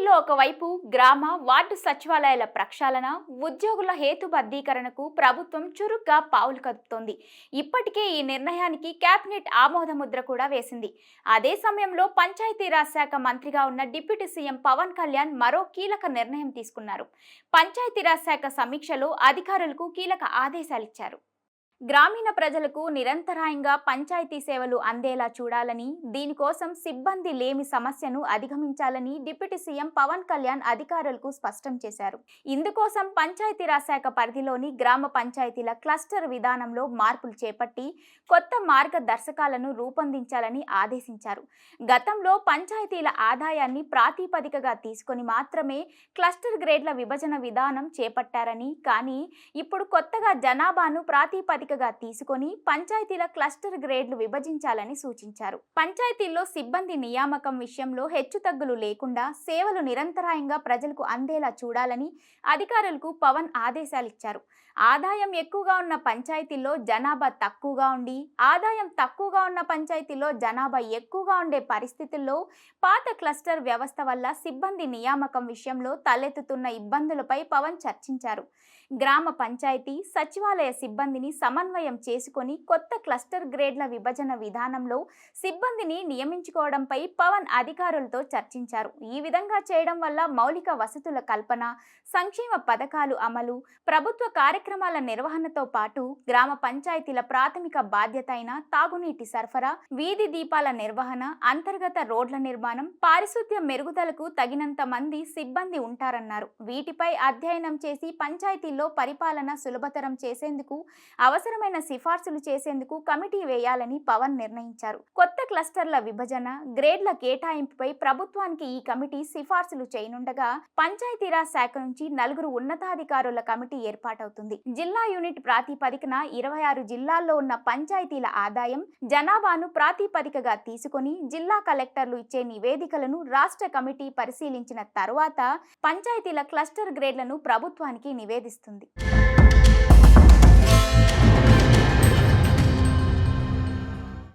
ఏపీలో ఒకవైపు గ్రామ వార్డు సచివాలయాల ప్రక్షాళన, ఉద్యోగుల హేతుబద్ధీకరణకు ప్రభుత్వం చురుగ్గా పావులు కదుపుతోంది. ఇప్పటికే ఈ నిర్ణయానికి కేబినెట్ ఆమోదముద్ర కూడా వేసింది. అదే సమయంలో పంచాయతీరాజ్ శాఖ మంత్రిగా ఉన్న డిప్యూటీ సీఎం పవన్ కళ్యాణ్ మరో కీలక నిర్ణయం తీసుకున్నారు. పంచాయతీరాజ్ శాఖ సమీక్షలో అధికారులకు కీలక ఆదేశాలిచ్చారు. గ్రామీణ ప్రజలకు నిరంతరాయంగా పంచాయతీ సేవలు అందేలా చూడాలని, దీనికోసం సిబ్బంది లేమి సమస్యను అధిగమించాలని డిప్యూటీ సీఎం పవన్ కళ్యాణ్ అధికారులకు స్పష్టం చేశారు. ఇందుకోసం పంచాయతీరాజ్ శాఖ పరిధిలోని గ్రామ పంచాయతీల క్లస్టర్ విధానంలో మార్పులు చేపట్టి కొత్త మార్గదర్శకాలను రూపొందించాలని ఆదేశించారు. గతంలో పంచాయతీల ఆదాయాన్ని ప్రాతిపదికగా తీసుకొని మాత్రమే క్లస్టర్ గ్రేడ్ల విభజన విధానం చేపట్టారని, కానీ ఇప్పుడు కొత్తగా జనాభాను ప్రాతిపదికగా తీసుకొని పంచాయతీల క్లస్టర్ గ్రేడ్లు విభజించాలని సూచించారు. పంచాయతీల్లో సిబ్బంది నియామకం విషయంలో హెచ్చుతగ్గులు లేకుండా సేవలు నిరంతరాయంగా ప్రజలకు అందేలా చూడాలని అధికారులకు పవన్ ఆదేశాలిచ్చారు. ఆదాయం ఎక్కువగా ఉన్న పంచాయతీల్లో జనాభా తక్కువగా ఉండి, ఆదాయం తక్కువగా ఉన్న పంచాయతీల్లో జనాభా ఎక్కువగా ఉండే పరిస్థితుల్లో పాత క్లస్టర్ వ్యవస్థ వల్ల సిబ్బంది నియామకం విషయంలో తలెత్తుతున్న ఇబ్బందులపై పవన్ చర్చించారు. గ్రామ పంచాయతీ సచివాలయ సిబ్బందిని సమన్వయం చేసుకొని కొత్త క్లస్టర్ గ్రేడ్ల విభజన విధానంలో సిబ్బందిని నియమించుకోవడంపై పవన్ అధికారులతో చర్చించారు. ఈ విధంగా చేయడం వల్ల మౌలిక వసతుల కల్పన, సంక్షేమ పథకాలు అమలు, ప్రభుత్వ కార్యక్రమాల నిర్వహణతో పాటు గ్రామ పంచాయతీల ప్రాథమిక బాధ్యత అయిన తాగునీటి సరఫరా, వీధి దీపాల నిర్వహణ, అంతర్గత రోడ్ల నిర్మాణం, పారిశుద్ధ్య మెరుగుదలకు తగినంత మంది సిబ్బంది ఉంటారన్నారు. వీటిపై అధ్యయనం చేసి పంచాయతీల్లో పరిపాలన సులభతరం చేసేందుకు అవసరమైన సిఫార్సులు చేసేందుకు కమిటీ వేయాలని పవన్ నిర్ణయించారు. కొత్త క్లస్టర్ల విభజన, గ్రేడ్ల కేటాయింపుపై ప్రభుత్వానికి ఈ కమిటీ సిఫార్సులు చేయనుండగా పంచాయతీరాజ్ శాఖ నుంచి 4 ఉన్నతాధికారుల కమిటీ ఏర్పాటవుతుంది. జిల్లా యూనిట్ ప్రాతిపదికన 26 జిల్లాల్లో ఉన్న పంచాయతీల ఆదాయం, జనాభాను ప్రాతిపదికగా తీసుకొని జిల్లా కలెక్టర్లు ఇచ్చే నివేదికలను రాష్ట్ర కమిటీ పరిశీలించిన తర్వాత పంచాయతీల క్లస్టర్ గ్రేడ్లను ప్రభుత్వానికి నివేదిస్తుంది.